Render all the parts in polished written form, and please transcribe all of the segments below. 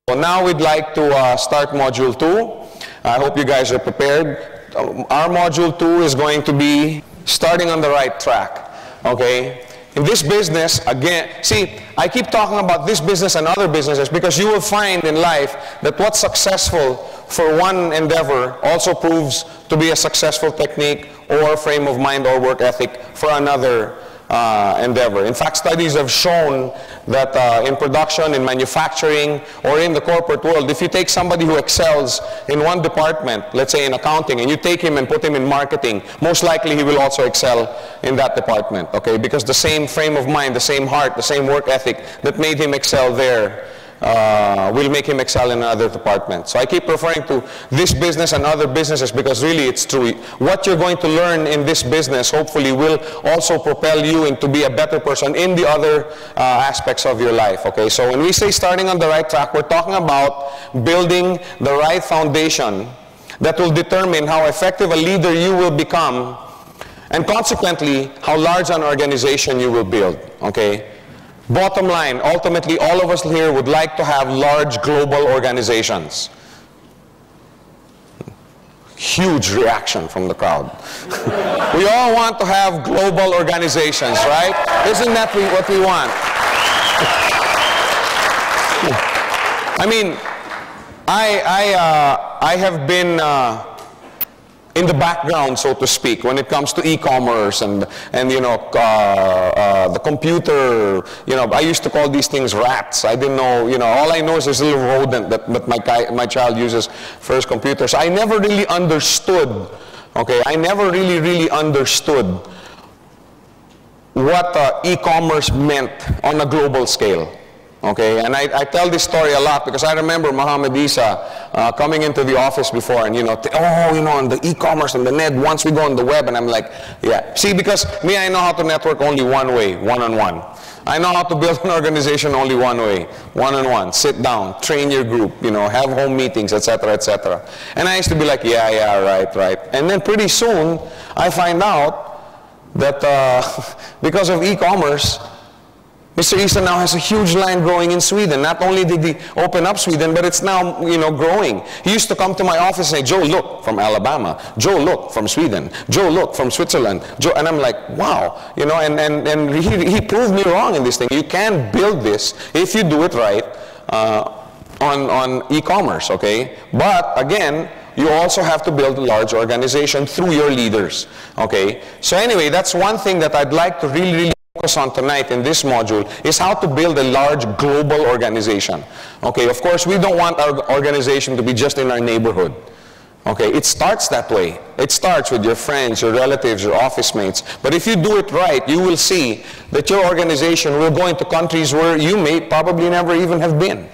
So now we'd like to start Module 2. I hope you guys are prepared. Our Module 2 is going to be starting on the right track, okay? In this business, again, see, I keep talking about this business and other businesses because you will find in life that what's successful for one endeavor also proves to be a successful technique or frame of mind or work ethic for another endeavor. In fact, studies have shown that in production, in manufacturing, or in the corporate world, if you take somebody who excels in one department, let's say in accounting, and you take him and put him in marketing, most likely he will also excel in that department, okay? Because the same frame of mind, the same heart, the same work ethic that made him excel there will make him excel in another department. So I keep referring to this business and other businesses because really it's true. What you're going to learn in this business hopefully will also propel you into be a better person in the other aspects of your life. Okay, so when we say starting on the right track, we're talking about building the right foundation that will determine how effective a leader you will become and consequently how large an organization you will build. Okay. Bottom line, ultimately, all of us here would like to have large global organizations. Huge reaction from the crowd. We all want to have global organizations, right? Isn't that what we want? I mean, I have been in the background, so to speak, when it comes to e-commerce and you know, the computer, you know, I used to call these things rats. I didn't know, you know, all I know is this little rodent that my child uses for his computer. So I never really understood, okay, I never really understood what e-commerce meant on a global scale. Okay, and I tell this story a lot because I remember Muhammad Isa coming into the office before and, you know, oh, you know, on the e-commerce and the net, once we go on the web, and I'm like, yeah. See, because me, I know how to network only one way, one-on-one. I know how to build an organization only one way, one-on-one. Sit down, train your group, you know, have home meetings, etc., etc. And I used to be like, yeah, right. And then pretty soon, I find out that because of e-commerce, Mr. Isa now has a huge line growing in Sweden. Not only did he open up Sweden, but it's now, you know, growing. He used to come to my office and say, Joe, look, from Alabama. Joe, look, from Sweden. Joe, look, from Switzerland. Joe, and I'm like, wow. You know, and he proved me wrong in this thing. You can build this if you do it right on e-commerce, okay? But, again, you also have to build a large organization through your leaders, okay? So anyway, that's one thing that I'd like to really focus on tonight in this module is how to build a large global organization. Okay, of course, we don't want our organization to be just in our neighborhood. Okay, it starts that way. It starts with your friends, your relatives, your office mates. But if you do it right, you will see that your organization will go into countries where you may probably never even have been.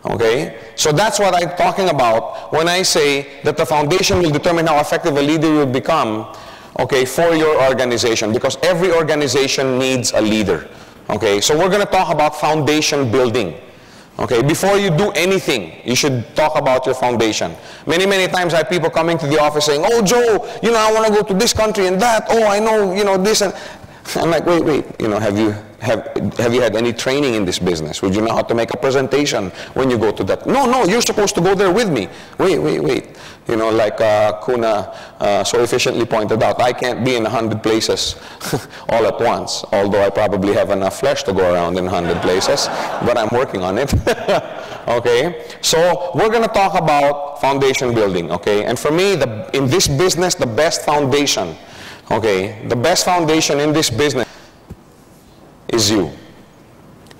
Okay, so that's what I'm talking about when I say that the foundation will determine how effective a leader you will become. Okay, for your organization, because every organization needs a leader. Okay, so we're going to talk about foundation building. Okay, before you do anything, you should talk about your foundation. Many times I have people coming to the office saying, oh, Joe, you know, I want to go to this country and that. Oh, I know, you know, this. And I'm like, wait, you know, have you had any training in this business? Would you know how to make a presentation when you go to that? No, you're supposed to go there with me. Wait. You know, like Kuna so efficiently pointed out, I can't be in 100 places all at once, although I probably have enough flesh to go around in 100 places, but I'm working on it. Okay, so we're going to talk about foundation building, okay? And for me, in this business, the best foundation, okay, the best foundation in this business is you.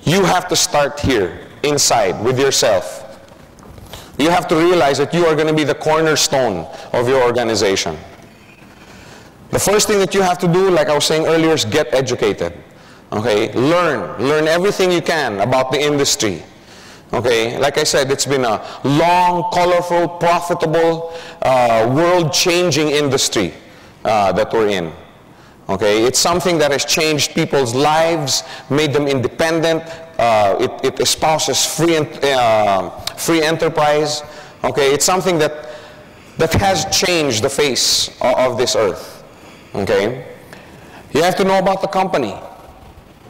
You have to start here, inside, with yourself. You have to realize that you are going to be the cornerstone of your organization. The first thing that you have to do, like I was saying earlier, is get educated. Okay, learn everything you can about the industry. Okay, like I said, it's been a long, colorful, profitable, world-changing industry that we're in. Okay, it's something that has changed people's lives, made them independent. It espouses free enterprise. Okay, it's something that has changed the face of this earth. Okay, you have to know about the company.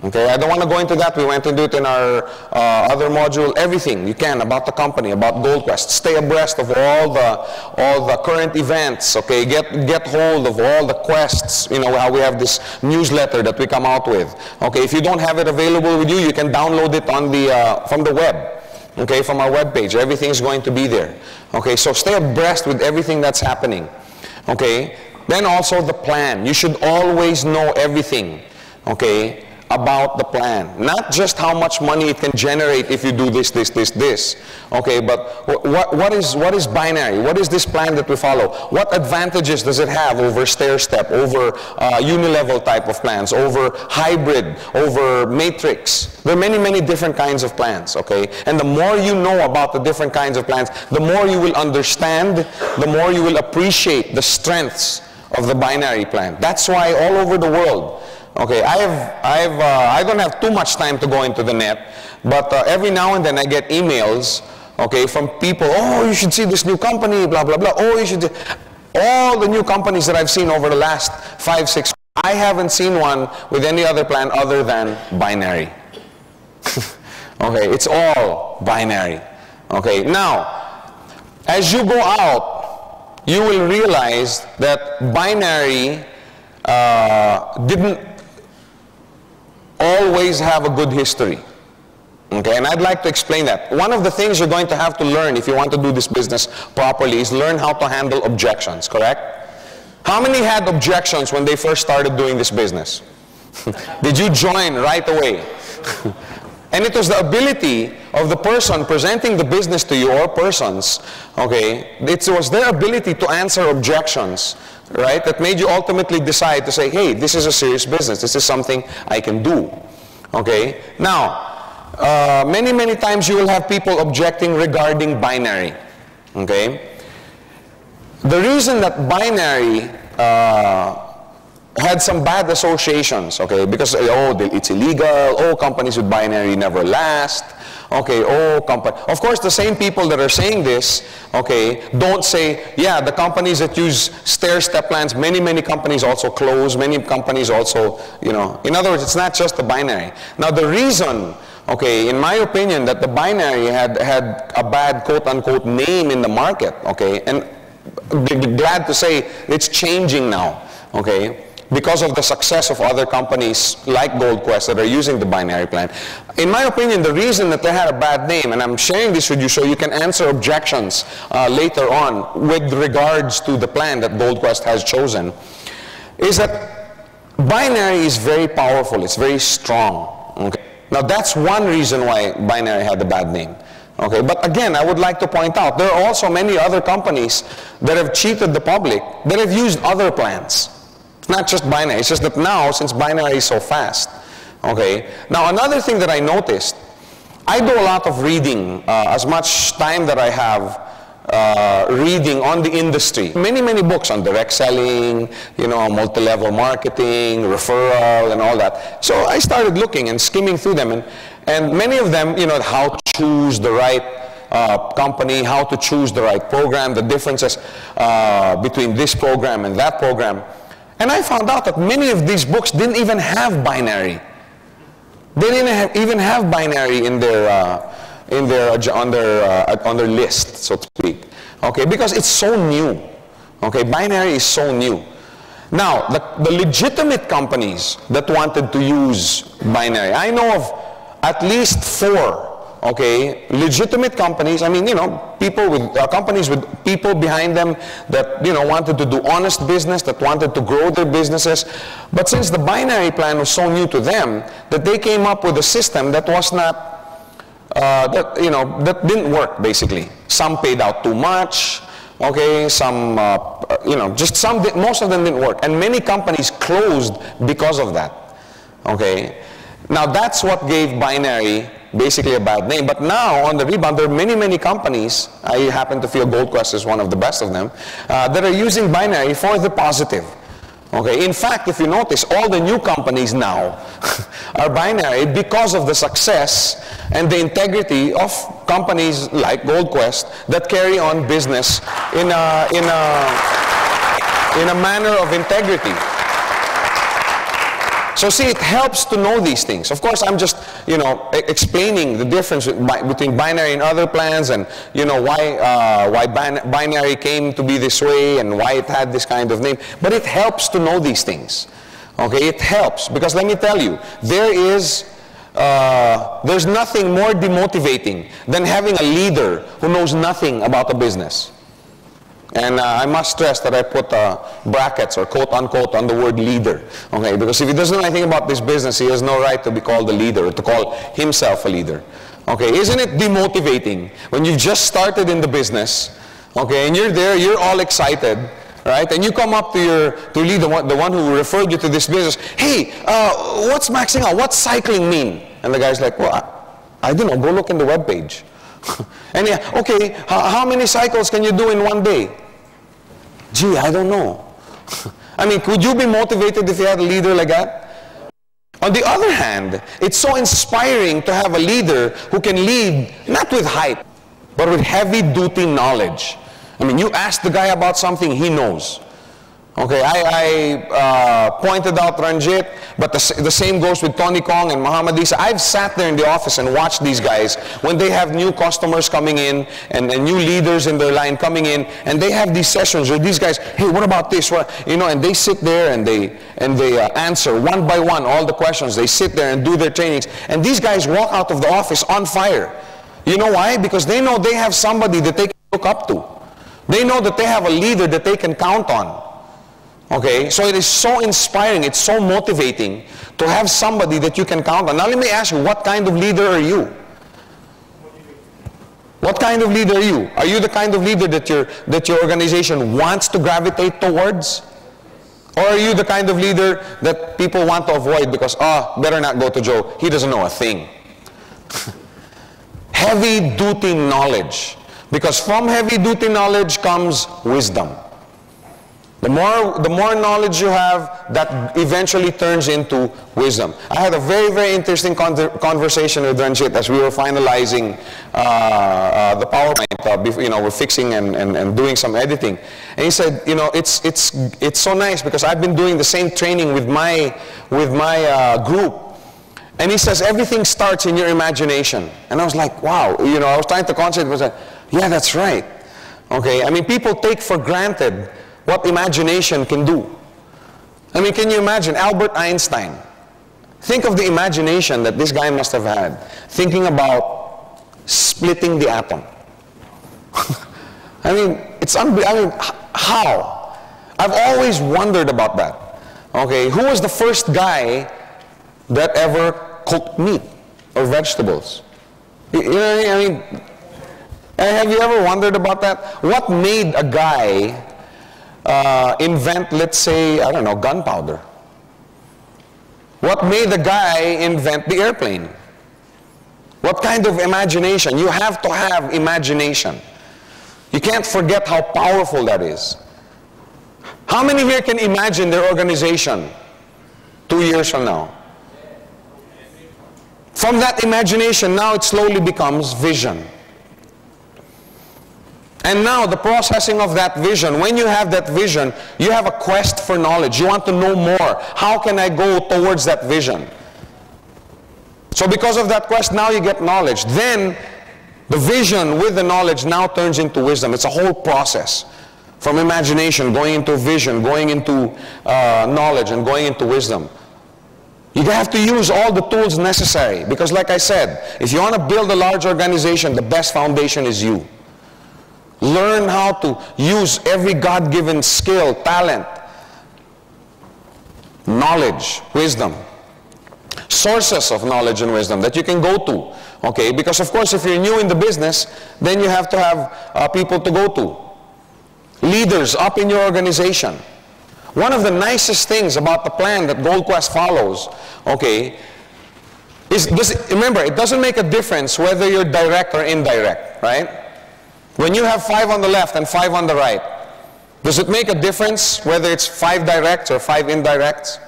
Okay, I don't want to go into that. We went into it in our other module. Everything you can about the company, about GoldQuest. Stay abreast of all the current events. Okay, get hold of all the quests. You know how we have this newsletter that we come out with. Okay, if you don't have it available with you, you can download it on the from the web. Okay, from our web page. Everything is going to be there. Okay, so stay abreast with everything that's happening. Okay, then also the plan. You should always know everything. Okay, about the plan. Not just how much money it can generate if you do this. Okay, but what is binary? What is this plan that we follow? What advantages does it have over stair-step, over unilevel type of plans, over hybrid, over matrix? There are many, many different kinds of plans, okay? And the more you know about the different kinds of plans, the more you will understand, the more you will appreciate the strengths of the binary plan. That's why all over the world, okay, I don't have too much time to go into the net, but every now and then I get emails, okay, from people, oh, you should see this new company, blah, blah, blah. Oh, you should, all the new companies that I've seen over the last 5, 6, I haven't seen one with any other plan other than binary. Okay, it's all binary. Okay, now, as you go out, you will realize that binary didn't always have a good history. Okay, and I'd like to explain that. One of the things you're going to have to learn if you want to do this business properly is learn how to handle objections, correct? How many had objections when they first started doing this business? Did you join right away? And it was the ability of the person presenting the business to you, or persons, okay, it was their ability to answer objections, right, that made you ultimately decide to say, hey, this is a serious business. This is something I can do. Okay? Now, many, many times you will have people objecting regarding binary. Okay? The reason that binary had some bad associations, okay, because, oh, it's illegal, oh, companies with binary never last, okay, oh, of course, the same people that are saying this, okay, don't say, yeah, the companies that use stair-step plans, many, many companies also close, many companies also, you know, in other words, it's not just the binary. Now, the reason, okay, in my opinion, that the binary had a bad, quote-unquote, name in the market, okay, and glad to say it's changing now, okay, because of the success of other companies like GoldQuest that are using the binary plan. In my opinion, the reason that they had a bad name, and I'm sharing this with you so you can answer objections later on with regards to the plan that GoldQuest has chosen, is that binary is very powerful, it's very strong. Okay? Now that's one reason why binary had a bad name. Okay, but again, I would like to point out, there are also many other companies that have cheated the public, that have used other plans. Not just binary, it's just that now, since binary is so fast, okay. Now another thing that I noticed, I do a lot of reading, as much time that I have reading on the industry. Many, many books on direct selling, you know, multi-level marketing, referral, and all that. So I started looking and skimming through them, and many of them, you know, how to choose the right company, how to choose the right program, the differences between this program and that program. And I found out that many of these books didn't even have binary. They didn't even have binary in their on their list, so to speak. Okay, because it's so new. Okay, binary is so new. Now, the legitimate companies that wanted to use binary, I know of at least 4. Okay, legitimate companies, I mean, you know, people with, companies with people behind them that, you know, wanted to do honest business, that wanted to grow their businesses. But since the binary plan was so new to them, that they came up with a system that was not, that, you know, that didn't work, basically. Some paid out too much, okay, some, you know, just some, most of them didn't work. And many companies closed because of that, okay. Now, that's what gave binary basically a bad name. But now, on the rebound, there are many, many companies, I happen to feel GoldQuest is one of the best of them, that are using binary for the positive. Okay, in fact, if you notice, all the new companies now are binary because of the success and the integrity of companies like GoldQuest that carry on business in a manner of integrity. So see, it helps to know these things. Of course, I'm just, you know, explaining the difference between binary and other plans, and, you know, why binary came to be this way and why it had this kind of name. But it helps to know these things. Okay, it helps, because let me tell you, there's nothing more demotivating than having a leader who knows nothing about the business. And I must stress that I put brackets or quote unquote on the word leader. Okay, because if he doesn't know anything about this business, he has no right to be called a leader or to call himself a leader. Okay, isn't it demotivating when you've just started in the business, okay, and you're there, you're all excited, right? And you come up to your leader, the one who referred you to this business. Hey, what's maxing out? What's cycling mean? And the guy's like, well, I don't know. Go look in the webpage. And yeah, okay, how many cycles can you do in one day? Gee, I don't know. I mean, could you be motivated if you had a leader like that? On the other hand, it's so inspiring to have a leader who can lead, not with hype, but with heavy-duty knowledge. I mean, you ask the guy about something, he knows. Okay, I pointed out Ranjit, but the same goes with Tony Kong and Muhammad Isa. I've sat there in the office and watched these guys when they have new customers coming in and new leaders in their line coming in, and they have these sessions where these guys, hey, what about this? What, you know, and they sit there and they answer one by one all the questions. They sit there and do their trainings, and these guys walk out of the office on fire. You know why? Because they know they have somebody that they can look up to. They know that they have a leader that they can count on. Okay, so it is so inspiring, it's so motivating to have somebody that you can count on. Now let me ask you, what kind of leader are you? What kind of leader are you? Are you the kind of leader that your organization wants to gravitate towards? Or are you the kind of leader that people want to avoid because, better not go to Joe, he doesn't know a thing. Heavy-duty knowledge. Because from heavy-duty knowledge comes wisdom. The more knowledge you have, that eventually turns into wisdom. I had a very, very interesting conversation with Ranjit as we were finalizing the PowerPoint. You know, we're fixing and doing some editing. And he said, you know, it's so nice because I've been doing the same training with my group. And he says, everything starts in your imagination. And I was like, wow. You know, I was trying to concentrate. I was like, yeah, that's right. Okay, I mean, people take for granted what imagination can do. I mean, can you imagine Albert Einstein? Think of the imagination that this guy must have had, thinking about splitting the atom. I mean, it's unbelievable. I mean, how? I've always wondered about that. Okay, who was the first guy that ever cooked meat or vegetables? You know what I mean? Have you ever wondered about that? What made a guy invent, let's say, I don't know, gunpowder? What made the guy invent the airplane? What kind of imagination? You have to have imagination. You can't forget how powerful that is. How many here can imagine their organization 2 years from now? From that imagination, now it slowly becomes vision. And now the processing of that vision, when you have that vision, you have a quest for knowledge. You want to know more. How can I go towards that vision? So because of that quest, now you get knowledge. Then the vision with the knowledge now turns into wisdom. It's a whole process. From imagination, going into vision, going into knowledge, and going into wisdom. You have to use all the tools necessary. Because like I said, if you want to build a large organization, the best foundation is you. Learn how to use every God-given skill, talent, knowledge, wisdom. Sources of knowledge and wisdom that you can go to. Okay, because of course if you're new in the business, then you have to have people to go to. Leaders up in your organization. One of the nicest things about the plan that Gold Quest follows, okay, is, remember, it doesn't make a difference whether you're direct or indirect, right? When you have 5 on the left and 5 on the right, does it make a difference whether it's 5 directs or 5 indirects?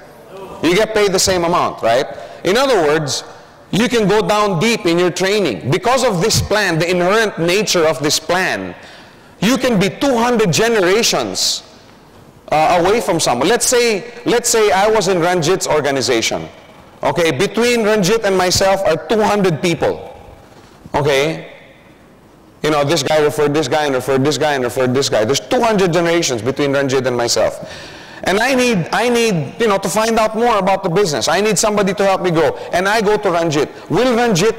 You get paid the same amount, right? In other words, you can go down deep in your training. Because of this plan, the inherent nature of this plan, you can be 200 generations away from someone. Let's say I was in Ranjit's organization. Okay, between Ranjit and myself are 200 people. Okay, you know, this guy referred this guy and referred this guy and referred this guy. There's 200 generations between Ranjit and myself. And I need, you know, to find out more about the business. I need somebody to help me grow. And I go to Ranjit. Will Ranjit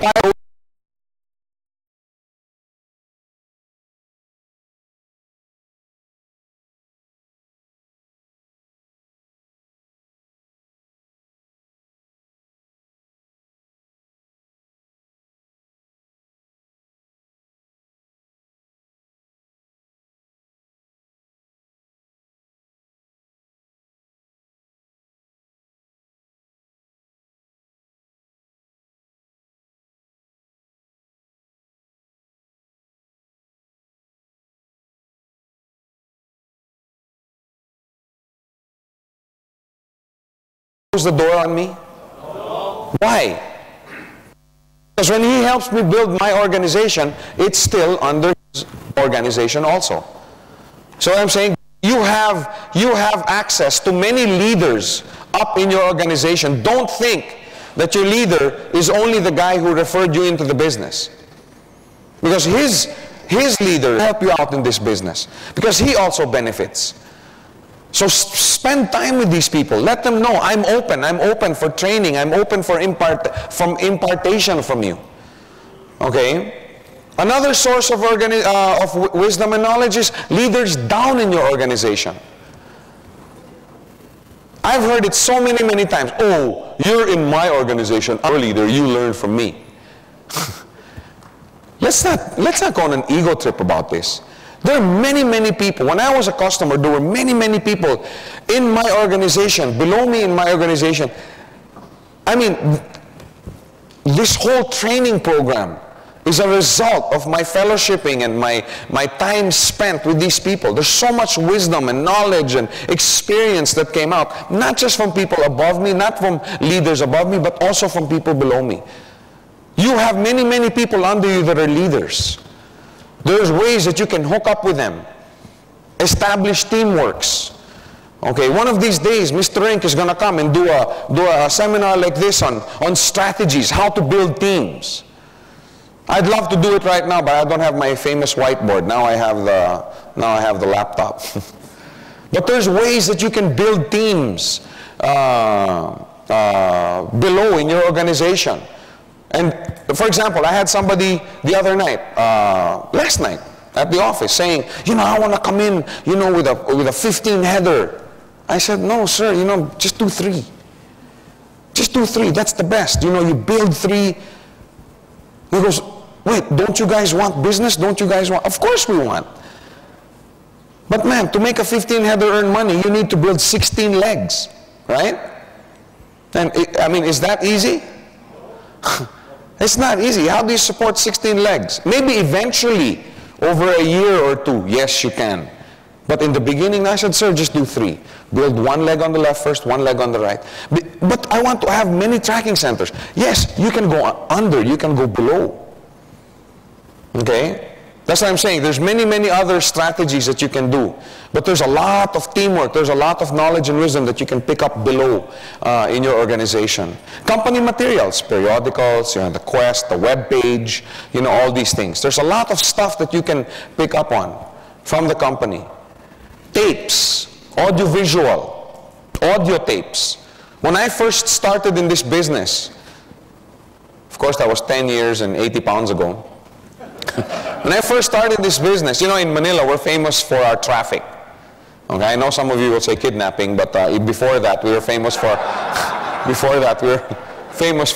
close the door on me? No. Why? Because when he helps me build my organization, it's still under his organization also. So I'm saying you have access to many leaders up in your organization. Don't think that your leader is only the guy who referred you into the business. Because his leader will help you out in this business. Because he also benefits. So spend time with these people. Let them know, I'm open for training. I'm open for impartation from you. Okay? Another source of wisdom and knowledge is leaders down in your organization. I've heard it so many times. Oh, you're in my organization. I'm a leader. You learn from me. Let's not go on an ego trip about this. There are many people. When I was a customer, there were many people in my organization, below me in my organization. I mean, this whole training program is a result of my fellowshipping and my time spent with these people. There's so much wisdom and knowledge and experience that came out, not just from people above me, not from leaders above me, but also from people below me. You have many people under you that are leaders. There's ways that you can hook up with them. Establish teamworks. Okay, one of these days, Mr. Rink is going to come and do a seminar like this on strategies, how to build teams. I'd love to do it right now, but I don't have my famous whiteboard. Now I have the laptop. But there's ways that you can build teams below in your organization. And for example, I had somebody the other night, last night at the office saying, you know, I want to come in, you know, with a 15 header. I said, no, sir, you know, just do 3. Just do 3. That's the best. You know, you build 3. He goes, wait, don't you guys want business? Don't you guys want? Of course we want. But man, to make a 15 header earn money, you need to build 16 legs, right? And I mean, is that easy? It's not easy. How do you support 16 legs? Maybe eventually, over a year or 2, yes, you can. But in the beginning, I said, sir, just do 3. Build 1 leg on the left first, 1 leg on the right. But I want to have many tracking centers. Yes, you can go under, you can go below. Okay? That's what I'm saying. There's many other strategies that you can do. But there's a lot of teamwork. There's a lot of knowledge and wisdom that you can pick up below in your organization. Company materials, periodicals, you know, the quest, the web page, you know, all these things. There's a lot of stuff that you can pick up on from the company. Tapes, audiovisual, audio tapes. When I first started in this business, of course that was 10 years and 80 pounds ago. When I first started this business, you know, in Manila, we're famous for our traffic. Okay, I know some of you will say kidnapping, but before that, we were famous for,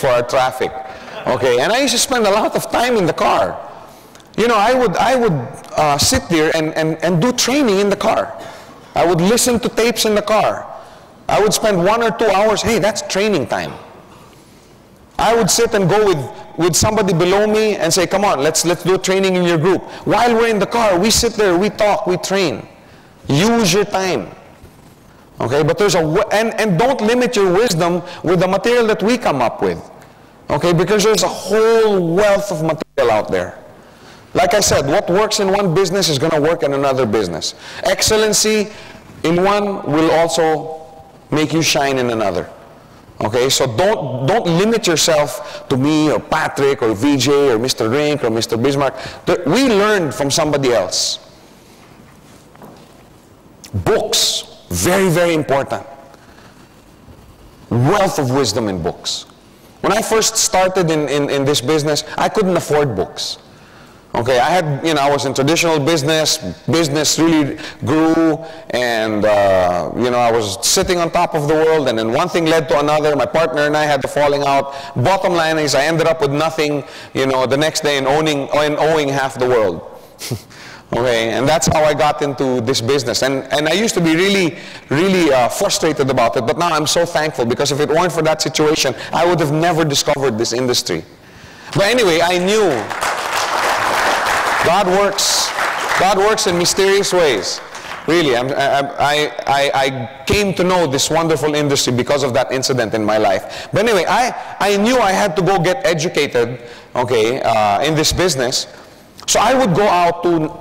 our traffic. Okay, and I used to spend a lot of time in the car. You know, I would sit there and do training in the car. I would listen to tapes in the car. I would spend 1 or 2 hours. Hey, that's training time. I would sit and go with somebody below me and say, come on, let's do training in your group. While we're in the car, we sit there, we talk, we train. Use your time. Okay, but there's and don't limit your wisdom with the material that we come up with. Okay, because there's a whole wealth of material out there. Like I said, what works in one business is going to work in another business. Excellency in one will also make you shine in another. Okay, so don't limit yourself to me or Patrick or VJ or Mr. Rink or Mr. Bismarck. We learned from somebody else. Books, very, very important. Wealth of wisdom in books. When I first started in this business, I couldn't afford books. Okay, I had, I was in traditional business really grew, and, I was sitting on top of the world, and then one thing led to another. My partner and I had the falling out. Bottom line is I ended up with nothing, the next day and owing half the world. Okay, and that's how I got into this business. And I used to be really, really frustrated about it, but now I'm so thankful, because if it weren't for that situation, I would have never discovered this industry. But anyway, I knew God works in mysterious ways. Really, I came to know this wonderful industry because of that incident in my life. But anyway, I knew I had to go get educated, okay, in this business. So I would go out to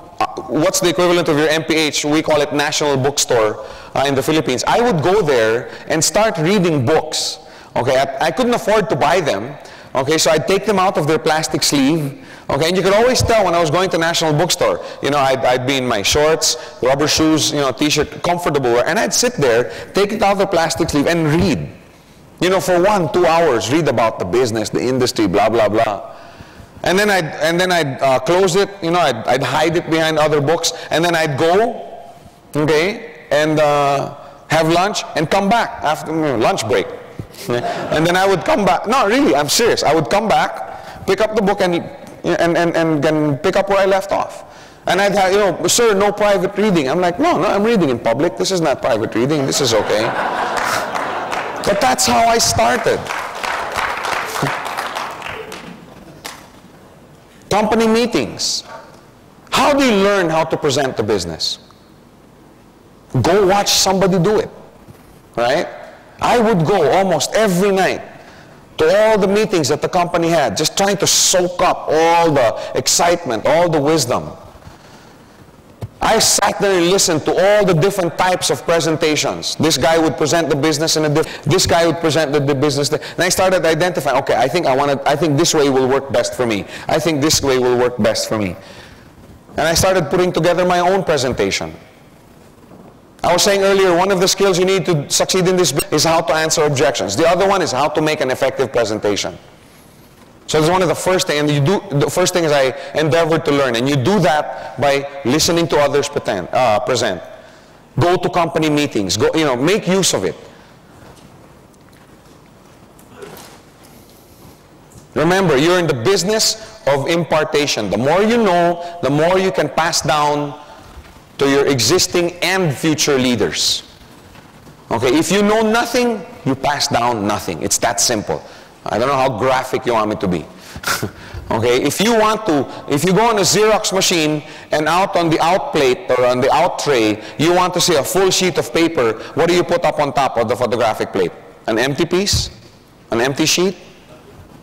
what's the equivalent of your MPH? We call it National Bookstore in the Philippines. I would go there and start reading books. Okay, I couldn't afford to buy them. Okay, so I'd take them out of their plastic sleeve. Okay, and you could always tell when I was going to National Bookstore. I'd be in my shorts, rubber shoes, t-shirt, comfortable, and I'd sit there, take it out of the plastic sleeve and read. For 1-2 hours, read about the business, the industry, blah, blah, blah. And then I'd close it, I'd hide it behind other books, and then I'd go, okay, and have lunch and come back after lunch break. And then I would come back. No, really, I'm serious. I would come back, pick up the book, and pick up where I left off. And I'd have, sir, no private reading. I'm like, no, I'm reading in public. This is not private reading. This is okay. But that's how I started. Company meetings. How do you learn how to present the business? Go watch somebody do it, right? I would go almost every night to all the meetings that the company had, just trying to soak up all the excitement, all the wisdom. I sat there and listened to all the different types of presentations. This guy would present the business in a different, this guy would present the business, and I started identifying, okay, I think this way will work best for me. I think this way will work best for me. And I started putting together my own presentation. I was saying earlier, one of the skills you need to succeed in this is how to answer objections. The other one is how to make an effective presentation. So that's one of the first things, and the first thing is I endeavored to learn, and you do that by listening to others present. Go to company meetings, make use of it. Remember, you're in the business of impartation. The more you know, the more you can pass down to your existing and future leaders. Okay, if you know nothing, you pass down nothing. It's that simple. I don't know how graphic you want me to be. Okay, if you go on a Xerox machine and out on the out plate or on the out tray, you want to see a full sheet of paper, what do you put up on top of the photographic plate? An empty piece? An empty sheet?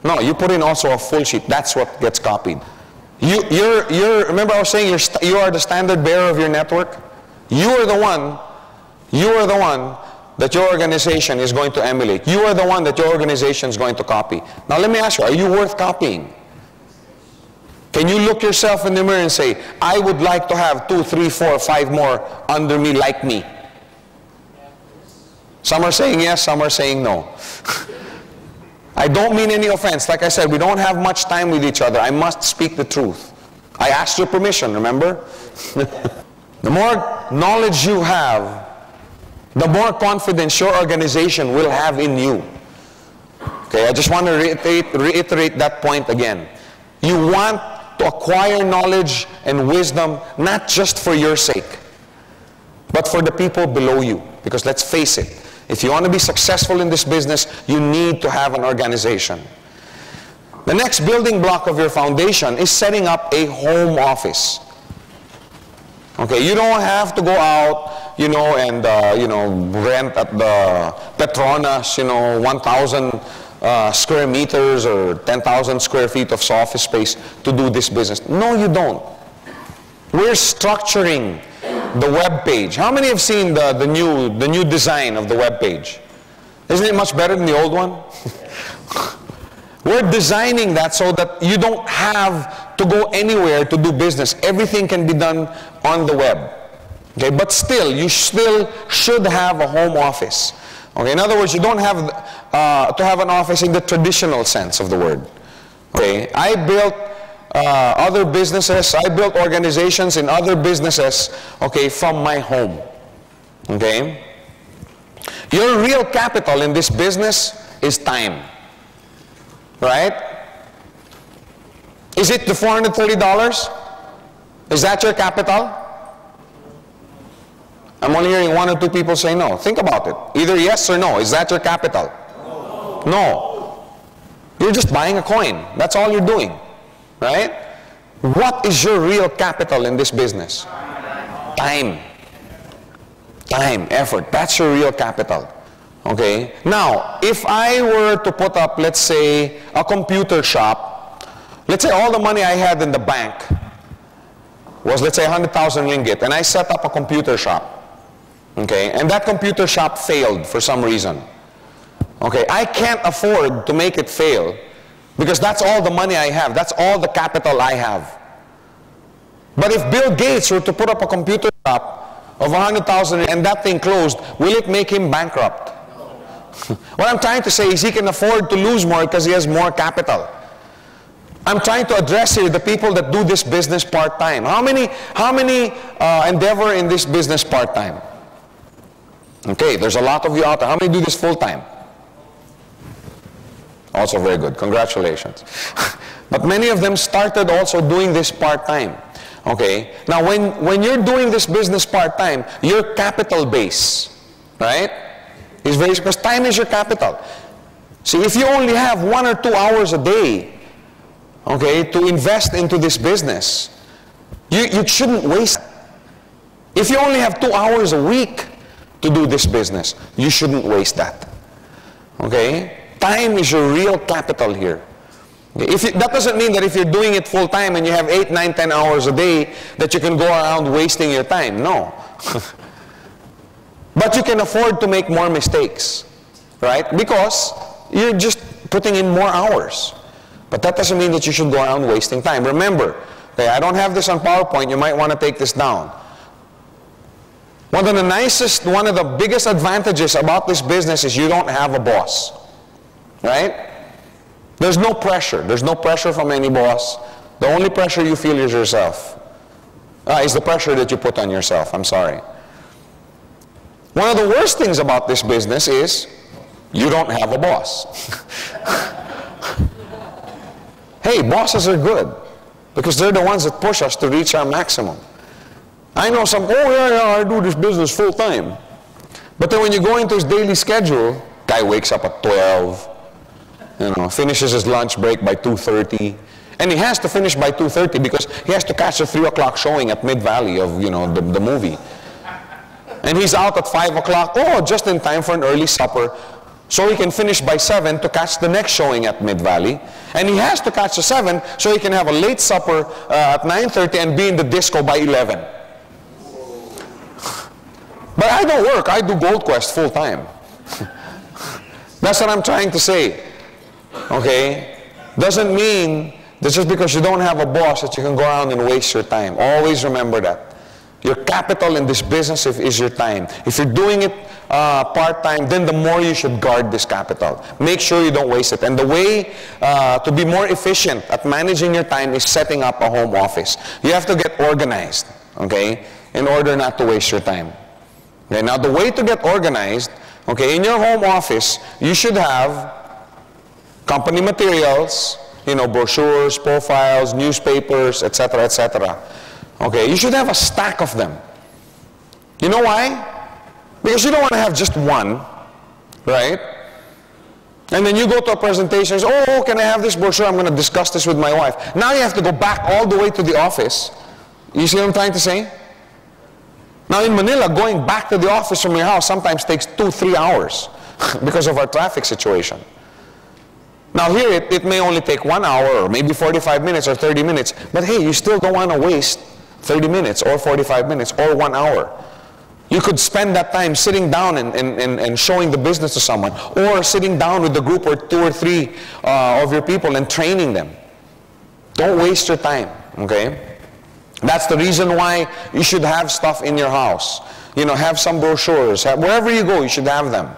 No, you put in also a full sheet. That's what gets copied. Remember I was saying you are the standard bearer of your network? You are the one that your organization is going to emulate. You are the one that your organization is going to copy. Now let me ask you, are you worth copying? Can you look yourself in the mirror and say, I would like to have 2, 3, 4, 5 more under me like me? Some are saying yes, some are saying no. I don't mean any offense. Like I said, we don't have much time with each other. I must speak the truth. I asked your permission, remember? The more knowledge you have, the more confidence your organization will have in you. Okay, I just want to reiterate that point again. You want to acquire knowledge and wisdom not just for your sake, but for the people below you. Because let's face it, if you want to be successful in this business, you need to have an organization. The next building block of your foundation is setting up a home office. Okay, you don't have to go out, and rent at the Petronas, 1,000 square meters or 10,000 square feet of office space to do this business. No, you don't. We're structuring the web page. How many have seen the new design of the web page? Isn't it much better than the old one? We're designing that so that you don't have to go anywhere to do business. Everything can be done on the web. Okay, but still, you still should have a home office. Okay, in other words, you don't have to have an office in the traditional sense of the word. Okay, I built other businesses, I built organizations in other businesses, okay, from my home. Okay? Your real capital in this business is time. Right? Is it the $430? Is that your capital? I'm only hearing one or two people say no. Think about it. Either yes or no. Is that your capital? No. No. You're just buying a coin. That's all you're doing. Right? What is your real capital in this business? Time. Time, effort. That's your real capital. Okay? Now, if I were to put up, let's say, a computer shop, let's say all the money I had in the bank was, let's say, 100,000 ringgit, and I set up a computer shop. Okay? And that computer shop failed for some reason. Okay? I can't afford to make it fail because that's all the money I have. That's all the capital I have. But if Bill Gates were to put up a computer shop of 100,000 and that thing closed, will it make him bankrupt? What I'm trying to say is he can afford to lose more because he has more capital. I'm trying to address here the people that do this business part-time. How many endeavor in this business part-time? Okay, there's a lot of you out there. How many do this full-time? Also very good. Congratulations. But many of them started also doing this part-time. Okay, now when you're doing this business part-time, your capital base, right, is very, because time is your capital. See, if you only have 1 or 2 hours a day, okay, to invest into this business, you shouldn't waste it. If you only have 2 hours a week to do this business, you shouldn't waste that. Okay? Time is your real capital here. That doesn't mean that if you're doing it full time and you have 8, 9, 10 hours a day that you can go around wasting your time. No. But you can afford to make more mistakes, right? Because you're just putting in more hours. But that doesn't mean that you should go around wasting time. Remember, okay, I don't have this on PowerPoint. You might want to take this down. One of the biggest advantages about this business is you don't have a boss, right? There's no pressure. There's no pressure from any boss. The only pressure you feel is yourself. Is the pressure that you put on yourself. I'm sorry. One of the worst things about this business is you don't have a boss. Hey, bosses are good because they're the ones that push us to reach our maximum. I know some, oh yeah, I do this business full time. But then when you go into his daily schedule, guy wakes up at 12, you know, finishes his lunch break by 2:30. And he has to finish by 2:30 because he has to catch a 3 o'clock showing at Mid-Valley of, you know, the movie. And he's out at 5 o'clock, oh, just in time for an early supper, so he can finish by 7 to catch the next showing at Mid-Valley. And he has to catch the 7 so he can have a late supper at 9:30 and be in the disco by 11. But I don't work, I do Gold Quest full time. That's what I'm trying to say. Okay? Doesn't mean that just because you don't have a boss that you can go around and waste your time. Always remember that. Your capital in this business is your time. If you're doing it part-time, then the more you should guard this capital. Make sure you don't waste it. And the way to be more efficient at managing your time is setting up a home office. You have to get organized, okay, in order not to waste your time. Okay, now the way to get organized, okay, in your home office, you should have company materials, you know, brochures, profiles, newspapers, etc., etc. Okay, you should have a stack of them. You know why? Because you don't want to have just one, right? And then you go to a presentation and say, oh, can I have this brochure? I'm going to discuss this with my wife. Now you have to go back all the way to the office. You see what I'm trying to say? Now in Manila, going back to the office from your house sometimes takes 2-3 hours because of our traffic situation. Now here, it may only take 1 hour or maybe 45 minutes or 30 minutes, but hey, you still don't want to waste 30 minutes or 45 minutes or 1 hour. You could spend that time sitting down and showing the business to someone, or sitting down with the group or 2 or 3 of your people and training them. Don't waste your time, okay? That's the reason why you should have stuff in your house. You know, have some brochures. Wherever you go, you should have them.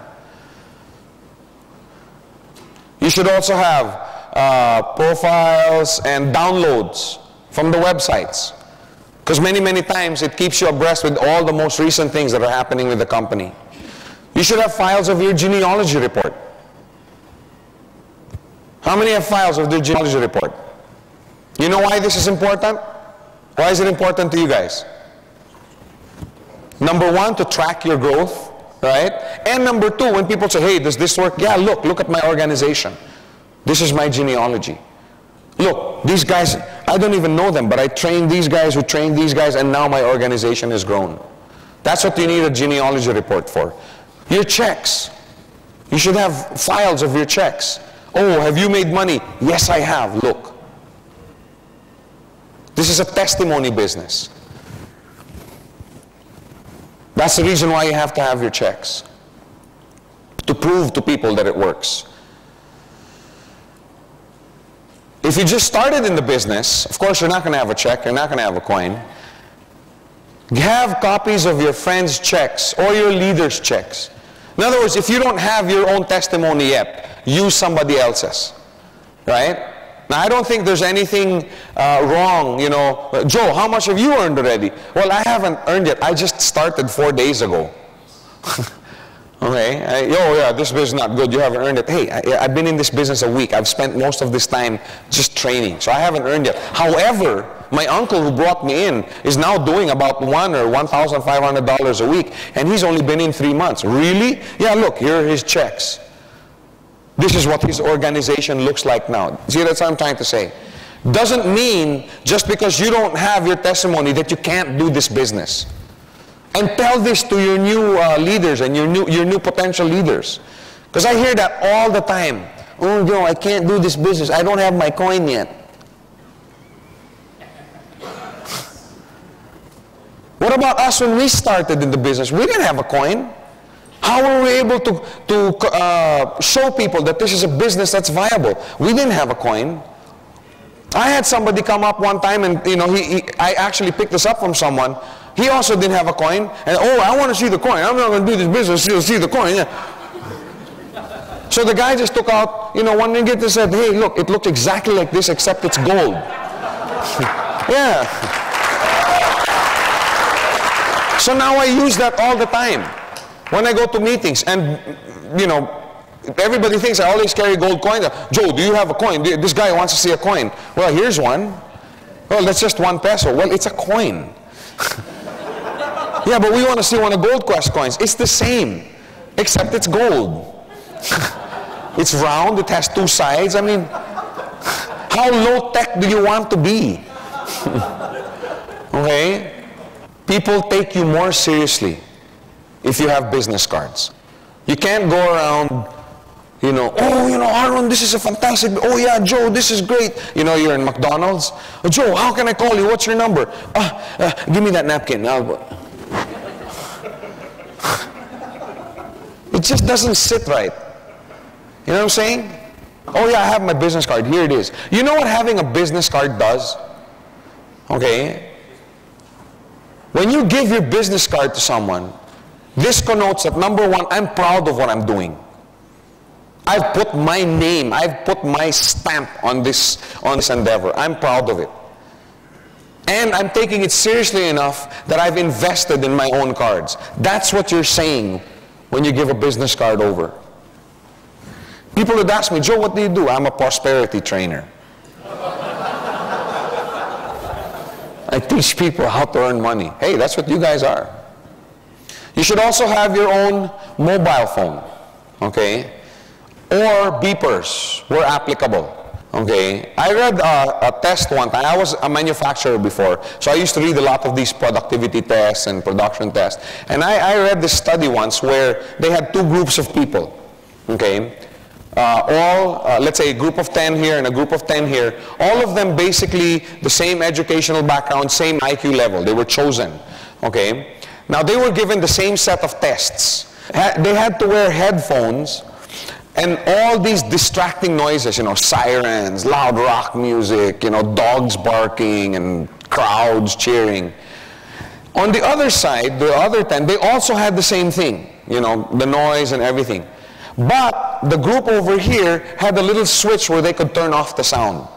You should also have profiles and downloads from the websites. Because many times it keeps you abreast with all the most recent things that are happening with the company. You should have files of your genealogy report. How many have files of their genealogy report? You know why this is important? Why is it important to you guys? Number 1, to track your growth, right? And number 2, when people say, hey, does this work? Yeah, look at my organization. This is my genealogy. Look, these guys, I don't even know them, but I trained these guys who trained these guys, and now my organization has grown. That's what you need a genealogy report for. Your checks. You should have files of your checks. Oh, have you made money? Yes, I have. Look. This is a testimony business. That's the reason why you have to have your checks. To prove to people that it works. If you just started in the business, of course you're not going to have a check, you're not going to have a coin. Have copies of your friends' checks or your leaders' checks. In other words, if you don't have your own testimony yet, use somebody else's. Right? Now, I don't think there's anything wrong, you know. Joe, how much have you earned already? Well, I haven't earned yet. I just started 4 days ago. Okay, oh yeah, this business is not good, you haven't earned it. Hey, I've been in this business a week. I've spent most of this time just training, so I haven't earned it. However, my uncle who brought me in is now doing about $1,000 or $1,500 a week, and he's only been in 3 months. Really? Yeah, look, here are his checks. This is what his organization looks like now. See, that's what I'm trying to say. Doesn't mean just because you don't have your testimony that you can't do this business. And tell this to your new leaders and your new potential leaders. Because I hear that all the time. Oh, Joe, I can't do this business. I don't have my coin yet. What about us when we started in the business? We didn't have a coin. How were we able to show people that this is a business that's viable? We didn't have a coin. I had somebody come up one time and, you know, I actually picked this up from someone. He also didn't have a coin. And, oh, I want to see the coin. I'm not going to do this business to see the coin. Yeah. So the guy just took out, you know, one ringgit and said, hey, look, it looks exactly like this except it's gold. Yeah. So now I use that all the time when I go to meetings. And, you know, everybody thinks I always carry gold coins. Joe, do you have a coin? This guy wants to see a coin. Well, here's one. Well, that's just 1 peso. Well, it's a coin. Yeah, but we want to see one of Gold Quest coins. It's the same, except it's gold. It's round, it has 2 sides. I mean, how low-tech do you want to be? Okay? People take you more seriously if you have business cards. You can't go around, you know, oh, you know, Aaron, this is a fantastic, oh yeah, Joe, this is great. You know, you're in McDonald's. Oh, Joe, how can I call you? What's your number? Give me that napkin. It just doesn't sit right. You know what I'm saying? Oh yeah, I have my business card. Here it is. You know what having a business card does? Okay? When you give your business card to someone, this connotes that, number 1, I'm proud of what I'm doing. I've put my name, I've put my stamp on this endeavor. I'm proud of it. And I'm taking it seriously enough that I've invested in my own cards. That's what you're saying when you give a business card over. People would ask me, Joe, what do you do? I'm a prosperity trainer. I teach people how to earn money. Hey, that's what you guys are. You should also have your own mobile phone, okay? Or beepers, where applicable. Okay, I read a test one time. I was a manufacturer before, so I used to read a lot of these productivity tests and production tests. And I read this study once where they had 2 groups of people. Okay, let's say a group of 10 here and a group of 10 here, all of them basically the same educational background, same IQ level. They were chosen, okay? Now they were given the same set of tests. They had to wear headphones and all these distracting noises, you know, sirens, loud rock music, you know, dogs barking and crowds cheering. On the other side, the other 10, they also had the same thing, you know, the noise and everything. But the group over here had a little switch where they could turn off the sound.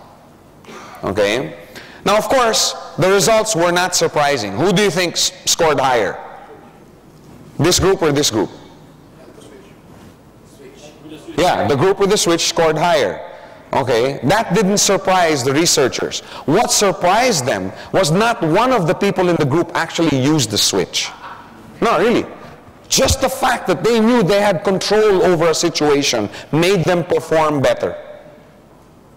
Okay? Now, of course, the results were not surprising. Who do you think scored higher? This group or this group? Yeah, the group with the switch scored higher. Okay? That didn't surprise the researchers. What surprised them was not one of the people in the group actually used the switch. No, really. Just the fact that they knew they had control over a situation made them perform better.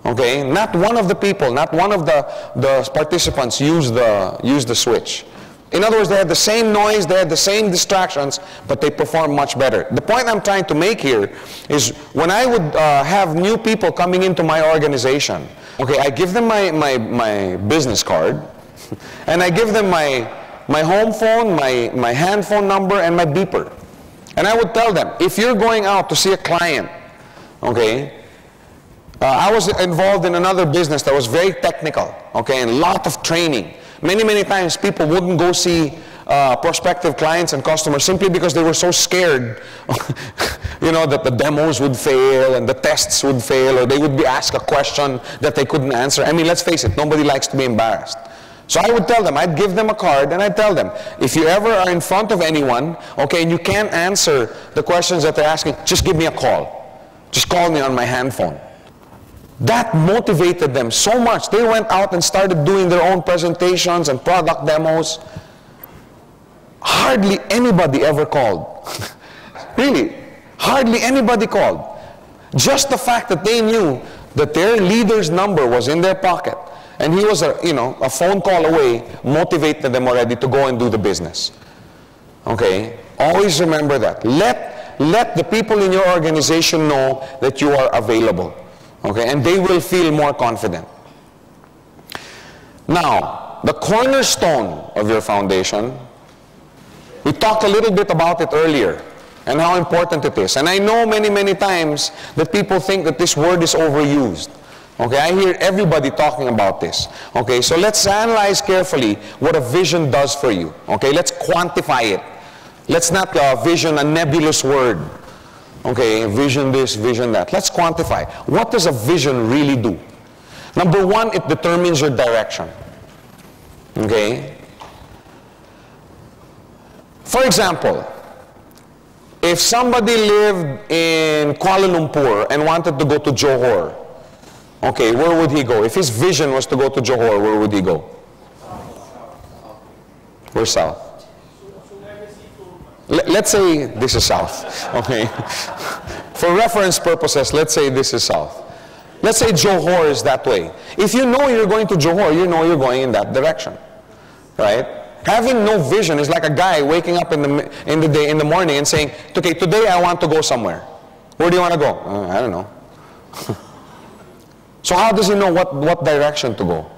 Okay? Not one of the people, not one of the participants used the switch. In other words, they had the same noise, they had the same distractions, but they performed much better. The point I'm trying to make here is when I would have new people coming into my organization, okay, I give them my business card, and I give them my home phone, my hand phone number, and my beeper. And I would tell them, if you're going out to see a client, okay, I was involved in another business that was very technical, okay, and a lot of training. Many times people wouldn't go see prospective clients and customers simply because they were so scared, you know, that the demos would fail and the tests would fail, or they would be asked a question that they couldn't answer. I mean, let's face it, nobody likes to be embarrassed. So I would tell them, I'd give them a card and I'd tell them, if you ever are in front of anyone, okay, and you can't answer the questions that they're asking, just give me a call. Just call me on my hand phone. That motivated them so much. They went out and started doing their own presentations and product demos. Hardly anybody ever called. Really, hardly anybody called. Just the fact that they knew that their leader's number was in their pocket and he was a phone call away motivated them already to go and do the business. Okay? Always remember that. Let the people in your organization know that you are available. Okay, and they will feel more confident. Now, the cornerstone of your foundation, we talked a little bit about it earlier and how important it is. And I know many times that people think that this word is overused. Okay, I hear everybody talking about this. Okay, so let's analyze carefully what a vision does for you. Okay, let's quantify it. Let's not vision a nebulous word. Okay, vision this, vision that. Let's quantify. What does a vision really do? Number one, it determines your direction. Okay? For example, if somebody lived in Kuala Lumpur and wanted to go to Johor, okay, where would he go? If his vision was to go to Johor, where would he go? Where south? Let's say this is south, okay? For reference purposes, let's say this is south. Let's say Johor is that way. If you know you're going to Johor, you know you're going in that direction, right? Having no vision is like a guy waking up in the morning and saying, okay, today I want to go somewhere. Where do you want to go? I don't know. So how does he know what direction to go?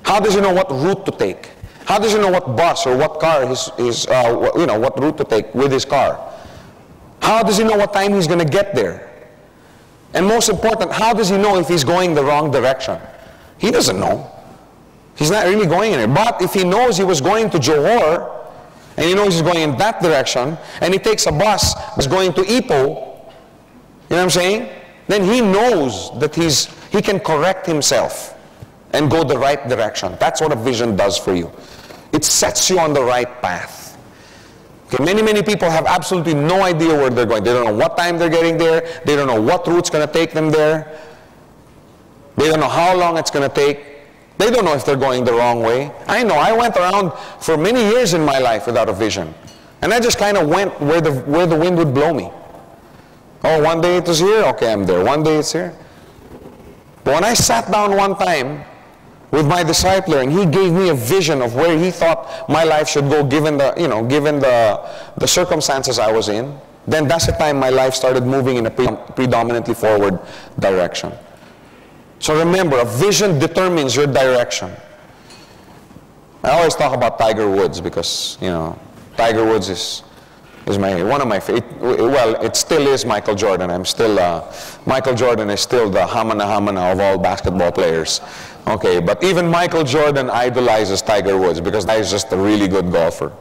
How does he know what route to take? How does he know what bus or what car what route to take with his car? How does he know what time he's going to get there? And most important, how does he know if he's going the wrong direction? He doesn't know. He's not really going in it. But if he knows he was going to Johor, and he knows he's going in that direction, and he takes a bus that's going to Ipoh, you know what I'm saying? Then he knows that he can correct himself and go the right direction. That's what a vision does for you. It sets you on the right path. Okay, many people have absolutely no idea where they're going. They don't know what time they're getting there. They don't know what route's going to take them there. They don't know how long it's going to take. They don't know if they're going the wrong way. I know. I went around for many years in my life without a vision. And I just kind of went where the wind would blow me. Oh, one day it was here. Okay, I'm there. One day it's here. But when I sat down one time with my discipler, and he gave me a vision of where he thought my life should go given the circumstances I was in, then that's the time my life started moving in a predominantly forward direction. So remember, a vision determines your direction. I always talk about Tiger Woods because, you know, Tiger Woods is one of my favorite. Well, it still is Michael Jordan. Michael Jordan is still the hamana of all basketball players. Okay, but even Michael Jordan idolizes Tiger Woods because he's just a really good golfer.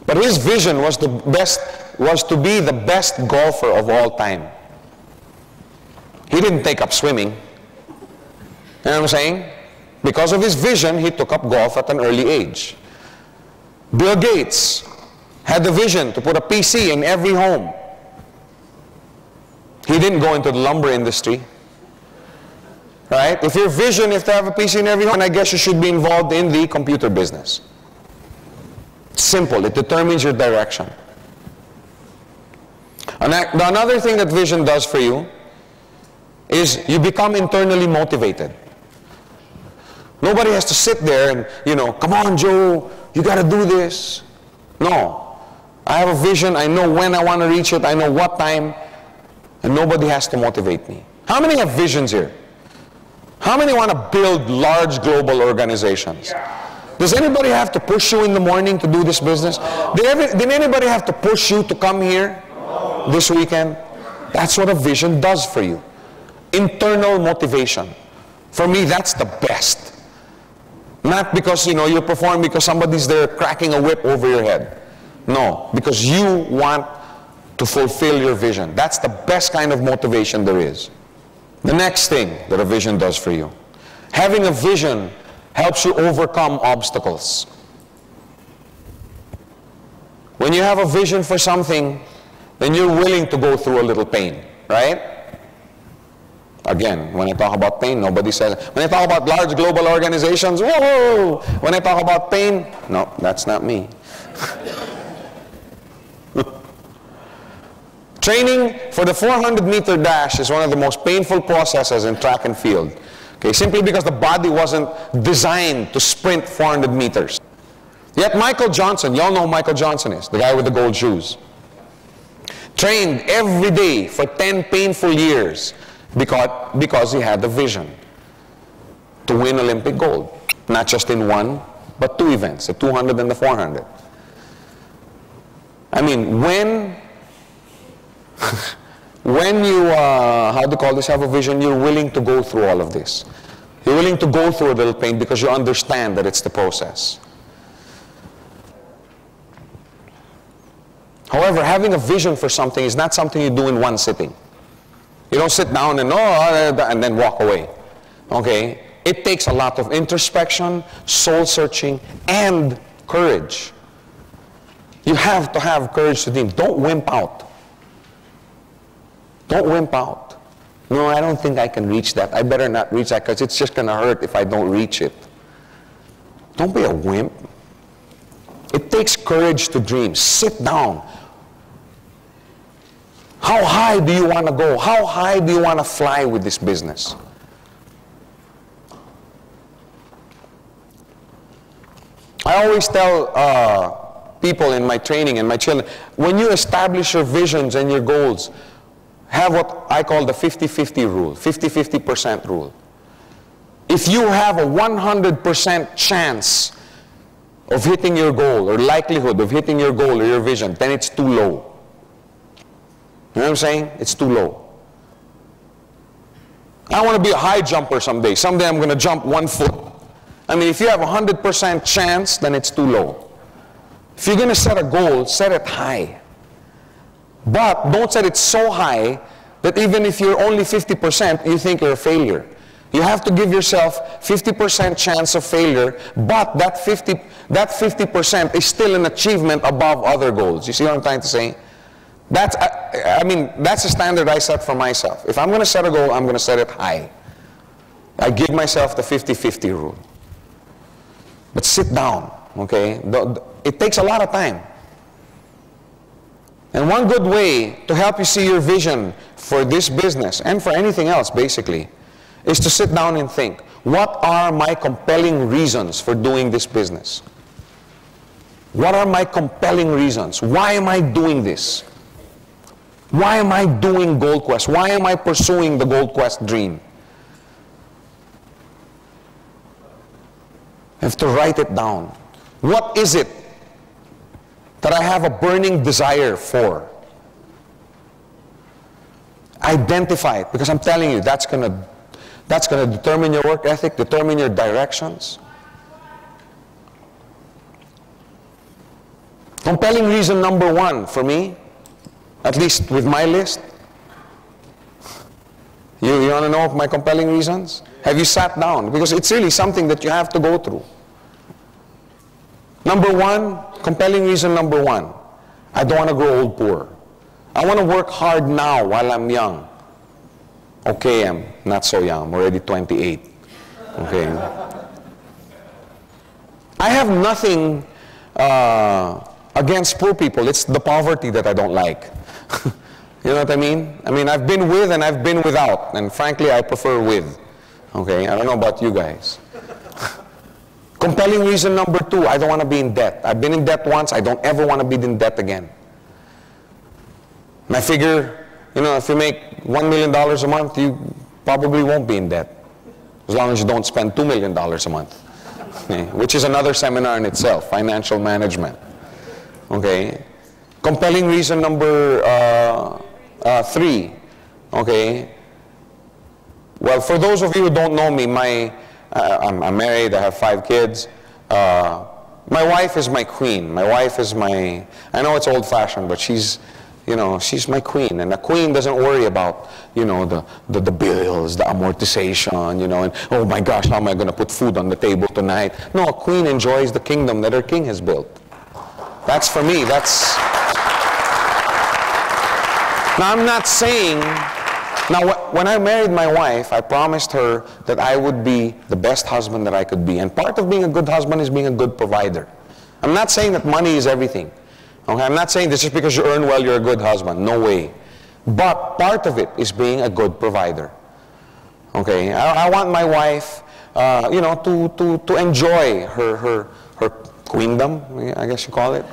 But his vision was to be the best golfer of all time. He didn't take up swimming. You know what I'm saying? Because of his vision, he took up golf at an early age. Bill Gates had the vision to put a PC in every home. He didn't go into the lumber industry. Right? If your vision is to have a PC in every home, I guess you should be involved in the computer business. Simple. It determines your direction. And another thing that vision does for you is you become internally motivated. Nobody has to sit there and, you know, come on, Joe, you got to do this. No. I have a vision. I know when I want to reach it. I know what time. And nobody has to motivate me. How many have visions here? How many want to build large global organizations? Does anybody have to push you in the morning to do this business? Did anybody have to push you to come here this weekend? That's what a vision does for you. Internal motivation. For me, that's the best. Not because, you know, you perform because somebody's there cracking a whip over your head. No, because you want to fulfill your vision. That's the best kind of motivation there is. The next thing that a vision does for you. Having a vision helps you overcome obstacles. When you have a vision for something, then you're willing to go through a little pain, right? Again, when I talk about pain, nobody says. When I talk about large global organizations, whoa! When I talk about pain, no, that's not me. Training for the 400-meter dash is one of the most painful processes in track and field. Okay, simply because the body wasn't designed to sprint 400 meters. Yet Michael Johnson, y'all know who Michael Johnson is, the guy with the gold shoes, trained every day for 10 painful years because he had the vision to win Olympic gold. Not just in one, but two events, the 200 and the 400. I mean, when you, how do you call this, have a vision, you're willing to go through all of this. You're willing to go through a little pain because you understand that it's the process. However, having a vision for something is not something you do in one sitting. You don't sit down and, and then walk away. Okay? It takes a lot of introspection, soul-searching, and courage. You have to have courage to dream. Don't wimp out. Don't wimp out. No, I don't think I can reach that. I better not reach that because it's just going to hurt if I don't reach it. Don't be a wimp. It takes courage to dream. Sit down. How high do you want to go? How high do you want to fly with this business? I always tell people in my training and my children, when you establish your visions and your goals, have what I call the 50-50 rule, 50-50% rule. If you have a 100% chance of hitting your goal or likelihood of hitting your goal or your vision, then it's too low. You know what I'm saying? It's too low. I want to be a high jumper someday. Someday I'm going to jump 1 foot. I mean, if you have a 100% chance, then it's too low. If you're going to set a goal, set it high. But don't set it so high that even if you're only 50%, you think you're a failure. You have to give yourself 50% chance of failure, but that 50% is still an achievement above other goals. You see what I'm trying to say? That's, I mean, that's a standard I set for myself. If I'm going to set a goal, I'm going to set it high. I give myself the 50-50 rule. But sit down, okay? It takes a lot of time. And one good way to help you see your vision for this business, and for anything else basically, is to sit down and think, what are my compelling reasons for doing this business? What are my compelling reasons? Why am I doing this? Why am I doing Gold Quest? Why am I pursuing the Gold Quest dream? I have to write it down. What is it that I have a burning desire for? Identify it, because I'm telling you, that's gonna determine your work ethic, determine your directions. Compelling reason number one for me, at least with my list. You want to know my compelling reasons? Have you sat down? Because it's really something that you have to go through. Number one, compelling reason number one, I don't want to grow old poor. I want to work hard now while I'm young. Okay, I'm not so young. I'm already 28. Okay. I have nothing against poor people. It's the poverty that I don't like. You know what I mean? I mean, I've been with and I've been without. And frankly, I prefer with. Okay, I don't know about you guys. Compelling reason number two, I don't want to be in debt. I've been in debt once. I don't ever want to be in debt again. And I figure, you know, if you make $1 million a month, you probably won't be in debt. As long as you don't spend $2 million a month. Okay? Which is another seminar in itself, financial management. Okay? Compelling reason number three. Okay? Well, for those of you who don't know me, I'm married, I have 5 kids. My wife is my queen. My wife is my, I know it's old-fashioned, but she's, you know, she's my queen. And a queen doesn't worry about, you know, the bills, the amortization, you know, and oh my gosh, how am I going to put food on the table tonight? No, a queen enjoys the kingdom that her king has built. That's for me, that's... Now, I'm not saying... Now, when I married my wife, I promised her that I would be the best husband that I could be. And part of being a good husband is being a good provider. I'm not saying that money is everything. Okay? I'm not saying that just because you earn well, you're a good husband. No way. But part of it is being a good provider. Okay? I want my wife, you know, to enjoy her queendom, I guess you call it.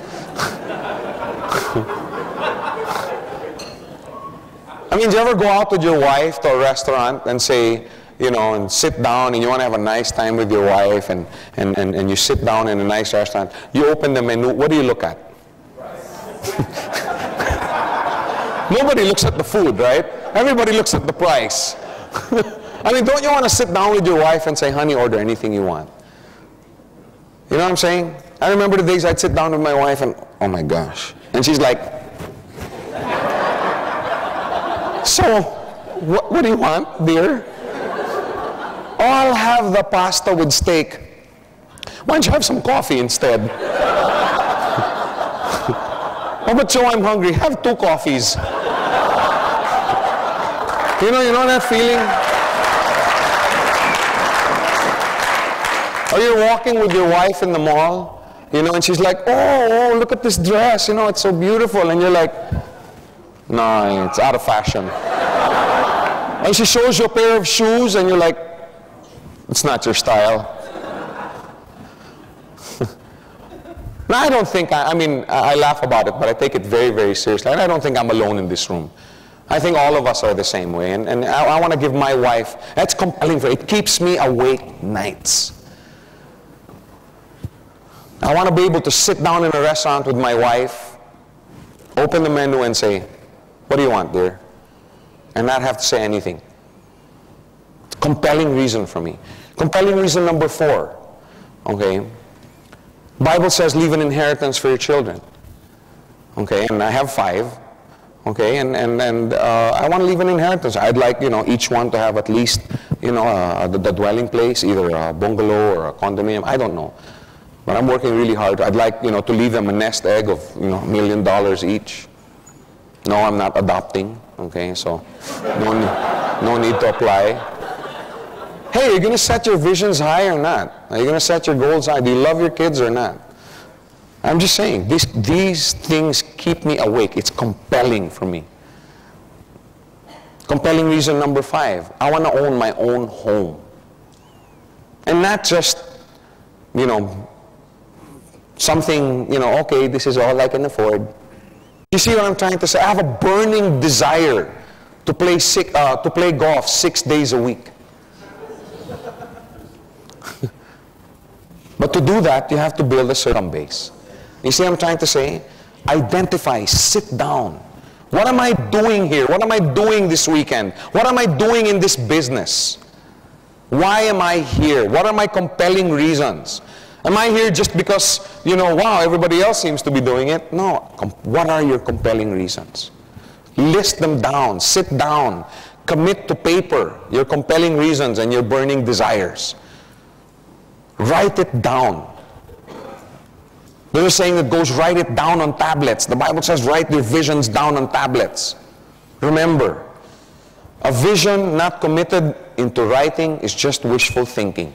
I mean, do you ever go out with your wife to a restaurant and say, you know, and sit down and you want to have a nice time with your wife and you sit down in a nice restaurant, you open the menu, what do you look at? Nobody looks at the food, right? Everybody looks at the price. I mean, don't you want to sit down with your wife and say, honey, order anything you want? You know what I'm saying? I remember the days I'd sit down with my wife and, oh my gosh. And she's like, so, what do you want, dear? Oh, I'll have the pasta with steak. Why don't you have some coffee instead? Oh, but Joe, I'm hungry. Have 2 coffees. You know that feeling? Or you're walking with your wife in the mall, you know, and she's like, oh, look at this dress, you know, it's so beautiful. And you're like, no, it's out of fashion. And she shows you a pair of shoes and you're like, it's not your style. Now, I don't think, I mean, I laugh about it, but I take it very, very seriously. And I don't think I'm alone in this room. I think all of us are the same way. And I want to give my wife, that's compelling for her. It keeps me awake nights. I want to be able to sit down in a restaurant with my wife, open the menu and say, what do you want, dear? And not have to say anything. Compelling reason for me. Compelling reason number 4. Okay? Bible says leave an inheritance for your children. Okay? And I have 5. Okay? And I want to leave an inheritance. I'd like, you know, each one to have at least, you know, the dwelling place, either a bungalow or a condominium. I don't know. But I'm working really hard. I'd like, you know, to leave them a nest egg of, you know, $1 million each. No, I'm not adopting. Okay, so no need to apply. Hey, are you going to set your visions high or not? Are you going to set your goals high? Do you love your kids or not? I'm just saying, these things keep me awake. It's compelling for me. Compelling reason number 5, I want to own my own home. And not just, you know, something, you know, okay, this is all I can afford. You see what I'm trying to say? I have a burning desire to play golf 6 days a week. But to do that, you have to build a certain base. You see what I'm trying to say? Identify, sit down. What am I doing here? What am I doing this weekend? What am I doing in this business? Why am I here? What are my compelling reasons? Am I here just because, wow, everybody else seems to be doing it? No. What are your compelling reasons? List them down. Sit down. Commit to paper your compelling reasons and your burning desires. Write it down. There's a saying that goes, write it down on tablets. The Bible says, write your visions down on tablets. Remember, a vision not committed into writing is just wishful thinking.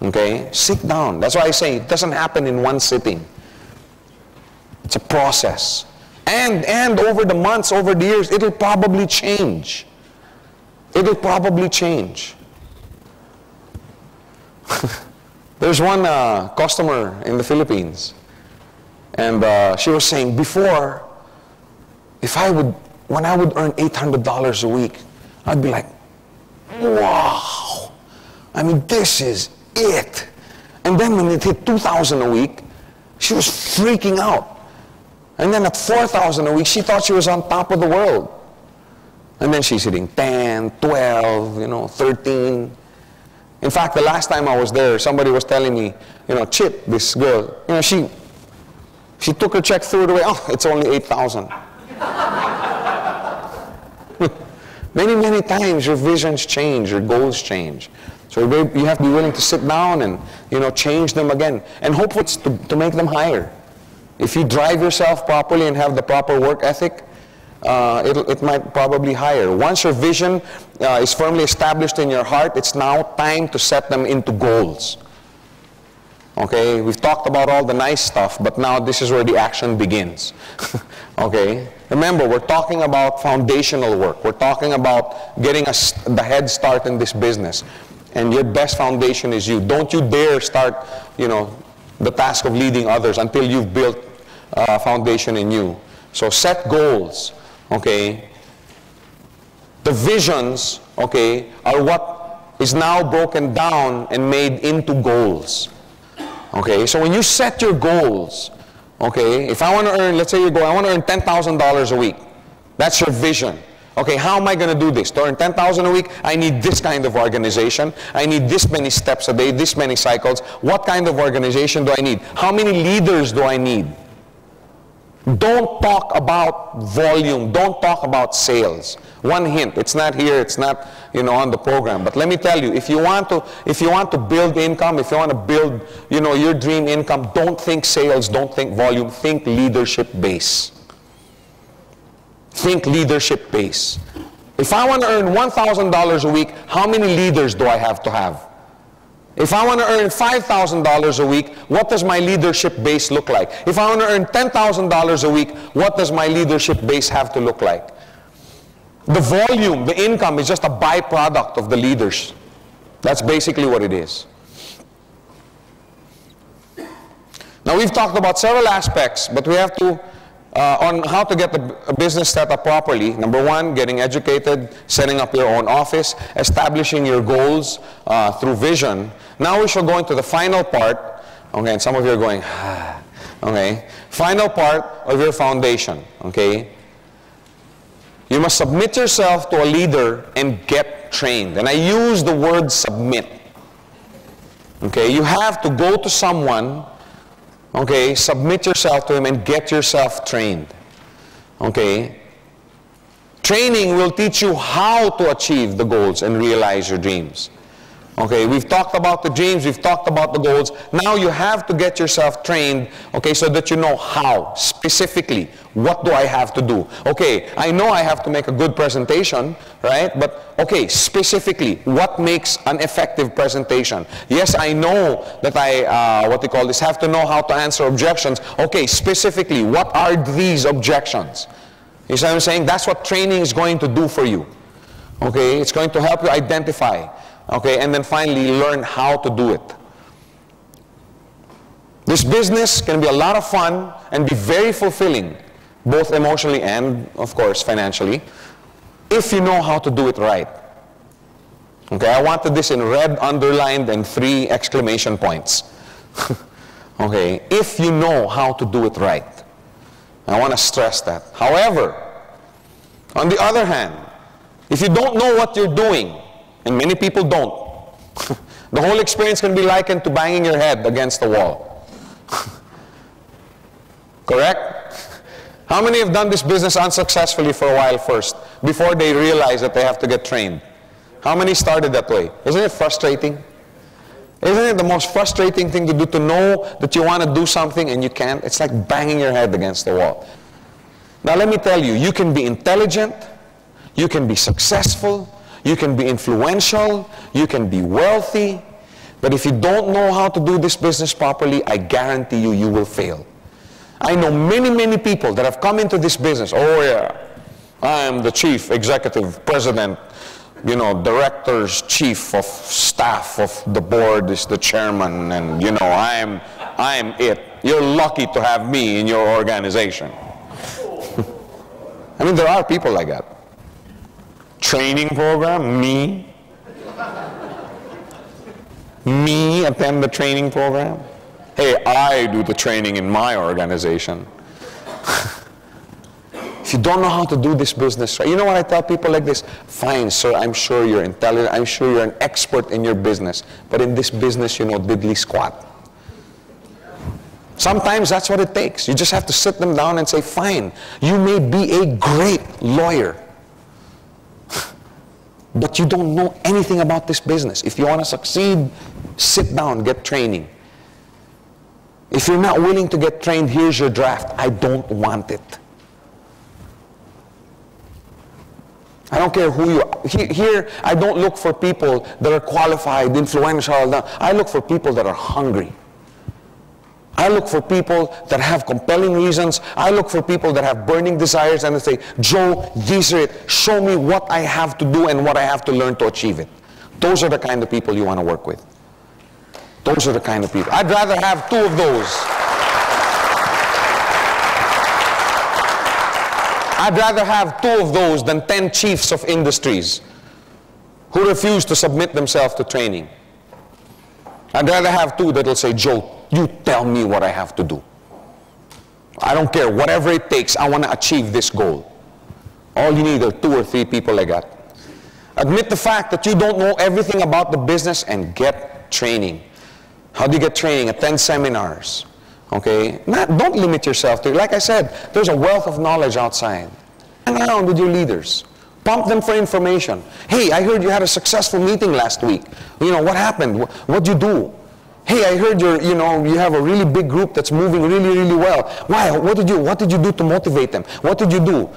Okay? Sit down. That's why I say it doesn't happen in one sitting. It's a process. And over the months, over the years, it'll probably change. It'll probably change. There's one customer in the Philippines, and she was saying, before, when I would earn $800 a week, I'd be like, wow, I mean, this is it. And then when it hit $2,000 a week, she was freaking out. And then at $4,000 a week, she thought she was on top of the world. And then she's hitting 10, 12, 13. In fact, the last time I was there, somebody was telling me, Chip, this girl, she took her check, threw it away. Oh, it's only $8,000. Many, many times your visions change, your goals change. So you have to be willing to sit down and, change them again. And hopefully it's to make them higher. If you drive yourself properly and have the proper work ethic, it might probably higher. Once your vision is firmly established in your heart, it's now time to set them into goals. Okay, we've talked about all the nice stuff, but now this is where the action begins. Okay, remember, we're talking about foundational work. We're talking about getting the head start in this business. And your best foundation is you. Don't you dare start, the task of leading others until you've built a foundation in you. So set goals. Okay, the visions, okay, are what is now broken down and made into goals. Okay, so when you set your goals, okay, if I want to earn, let's say you go, I want to earn $10,000 a week. That's your vision. Okay, how am I going to do this? To earn $10,000 a week, I need this kind of organization. I need this many steps a day, this many cycles. What kind of organization do I need? How many leaders do I need? Don't talk about volume. Don't talk about sales. One hint, it's not here, it's not, on the program. But let me tell you, if you want to build income, if you want to build, your dream income, don't think sales, don't think volume, think leadership base. Think leadership base. If I want to earn $1,000 a week, how many leaders do I have to have? If I want to earn $5,000 a week, what does my leadership base look like? If I want to earn $10,000 a week, what does my leadership base have to look like? The volume, the income is just a byproduct of the leaders. That's basically what it is. Now we've talked about several aspects, but we have to on how to get the business set up properly. Number one, getting educated, setting up your own office, establishing your goals through vision. Now we shall go into the final part. Okay, and some of you are going, okay. Final part of your foundation, okay. You must submit yourself to a leader and get trained. And I use the word submit. Okay, you have to go to someone, okay, submit yourself to him and get yourself trained. Okay? Training will teach you how to achieve the goals and realize your dreams. Okay, we've talked about the dreams, we've talked about the goals. Now you have to get yourself trained, okay, so that you know how, specifically, what do I have to do? Okay, I know I have to make a good presentation, right? But, okay, specifically, what makes an effective presentation? Yes, I know that I, have to know how to answer objections. Okay, specifically, what are these objections? You see what I'm saying? That's what training is going to do for you. Okay, it's going to help you identify. Okay, and then finally learn how to do it. This business can be a lot of fun and be very fulfilling, both emotionally and, of course, financially, if you know how to do it right. Okay, I wanted this in red, underlined, and 3 exclamation points. Okay, if you know how to do it right. I want to stress that. However, on the other hand, if you don't know what you're doing, and many people don't, the whole experience can be likened to banging your head against the wall. Correct? How many have done this business unsuccessfully for a while first, before they realize that they have to get trained? How many started that way? Isn't it frustrating? Isn't it the most frustrating thing to do, to know that you want to do something and you can't? It's like banging your head against the wall. Now let me tell you, you can be intelligent, you can be successful, you can be influential, you can be wealthy, but if you don't know how to do this business properly, I guarantee you, you will fail. I know many, many people that have come into this business. Oh yeah, I am the chief executive president, you know, director's chief of staff of the board is the chairman, and you know, I'm it. You're lucky to have me in your organization. I mean, there are people like that. Training program, me attend the training program. Hey, I do the training in my organization. If you don't know how to do this business right, you know what I tell people like this? Fine, sir, I'm sure you're intelligent, I'm sure you're an expert in your business, but in this business, you know diddly squat. Sometimes that's what it takes. You just have to sit them down and say, fine, you may be a great lawyer, but you don't know anything about this business. If you want to succeed, sit down, get training. If you're not willing to get trained, here's your draft. I don't want it. I don't care who you are. Here, I don't look for people that are qualified, influential. I look for people that are hungry. I look for people that have compelling reasons. I look for people that have burning desires and they say, Joe, these are it. Show me what I have to do and what I have to learn to achieve it. Those are the kind of people you want to work with. Those are the kind of people. I'd rather have 2 of those. I'd rather have 2 of those than 10 chiefs of industries who refuse to submit themselves to training. I'd rather have 2 that will say, Joe, you tell me what I have to do. I don't care, whatever it takes, I want to achieve this goal. All you need are 2 or 3 people like that. Admit the fact that you don't know everything about the business and get training. How do you get training? Attend seminars. Okay? Don't limit yourself to, like I said, there's a wealth of knowledge outside. Hang around with your leaders. Pump them for information. Hey, I heard you had a successful meeting last week. You know, what happened? What'd you do? Hey, I heard you have a really big group that's moving really, really well. Why? What did you do to motivate them? What did you do?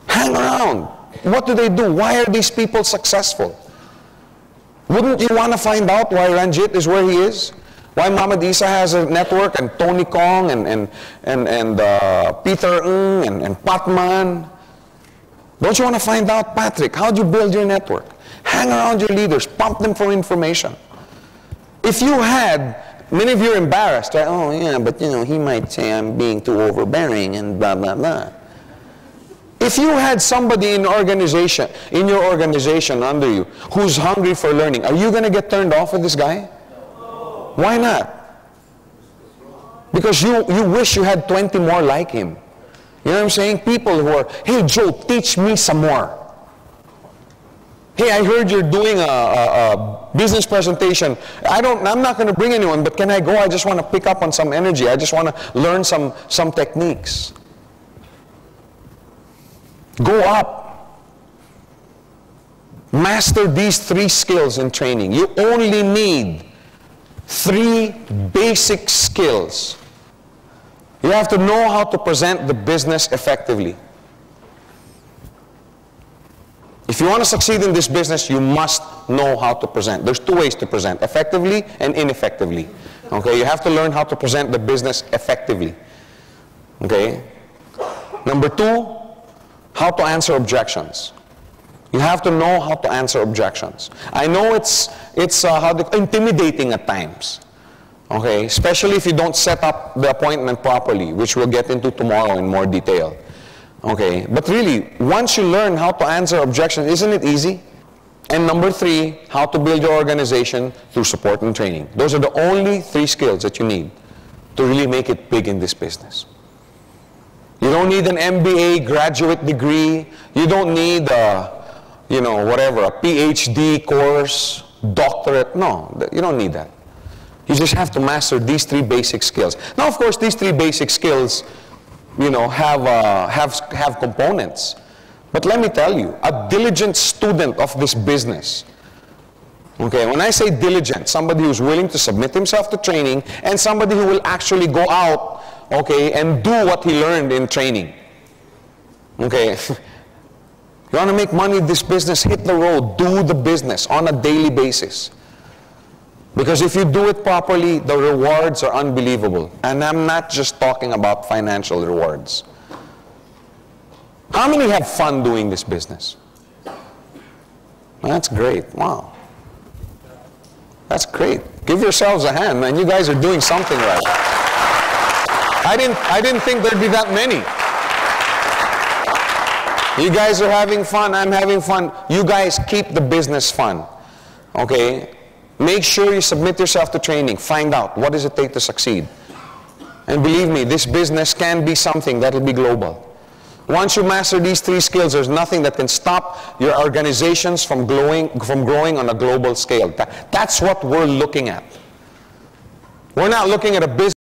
Hang around. What do they do? Why are these people successful? Wouldn't you want to find out why Ranjit is where he is? Why Muhammad Isa has a network, and Tony Kong, and Peter Ng, and Patman? Don't you want to find out, Patrick? How'd you build your network? Hang around your leaders. Pump them for information. If you had, many of you are embarrassed, right? Oh yeah, but you know, he might say I'm being too overbearing and blah, blah, blah. If you had somebody in your organization under you who's hungry for learning, are you going to get turned off with this guy? Why not? Because you wish you had 20 more like him. You know what I'm saying? People who are, hey Joe, teach me some more. Hey, I heard you're doing a business presentation. I'm not going to bring anyone, but can I go? I just want to pick up on some energy. I just want to learn some techniques. Go up. Master these 3 skills in training. You only need 3 basic skills. You have to know how to present the business effectively. If you want to succeed in this business, you must know how to present. There's 2 ways to present, effectively and ineffectively. Okay, you have to learn how to present the business effectively. Okay? Number 2, how to answer objections. You have to know how to answer objections. I know it's intimidating at times. Okay, especially if you don't set up the appointment properly, which we'll get into tomorrow in more detail. Okay, but really, once you learn how to answer objections, isn't it easy? And number 3, how to build your organization through support and training. Those are the only 3 skills that you need to really make it big in this business. You don't need an MBA graduate degree. You don't need you know, whatever, a PhD course, doctorate. No, you don't need that. You just have to master these 3 basic skills. Now, of course, these 3 basic skills, you know, have components. But let me tell you, a diligent student of this business, okay, when I say diligent, somebody who's willing to submit himself to training and somebody who will actually go out, okay, and do what he learned in training. Okay, you want to make money in this business, hit the road, do the business on a daily basis. Because if you do it properly, the rewards are unbelievable. And I'm not just talking about financial rewards. How many have fun doing this business? That's great. Wow. That's great. Give yourselves a hand, man. You guys are doing something right. I didn't think there'd be that many. You guys are having fun. I'm having fun. You guys keep the business fun. Okay? Make sure you submit yourself to training. Find out what does it take to succeed. And believe me, this business can be something that will be global. Once you master these 3 skills, there's nothing that can stop your organizations from growing on a global scale. That's what we're looking at. We're not looking at a business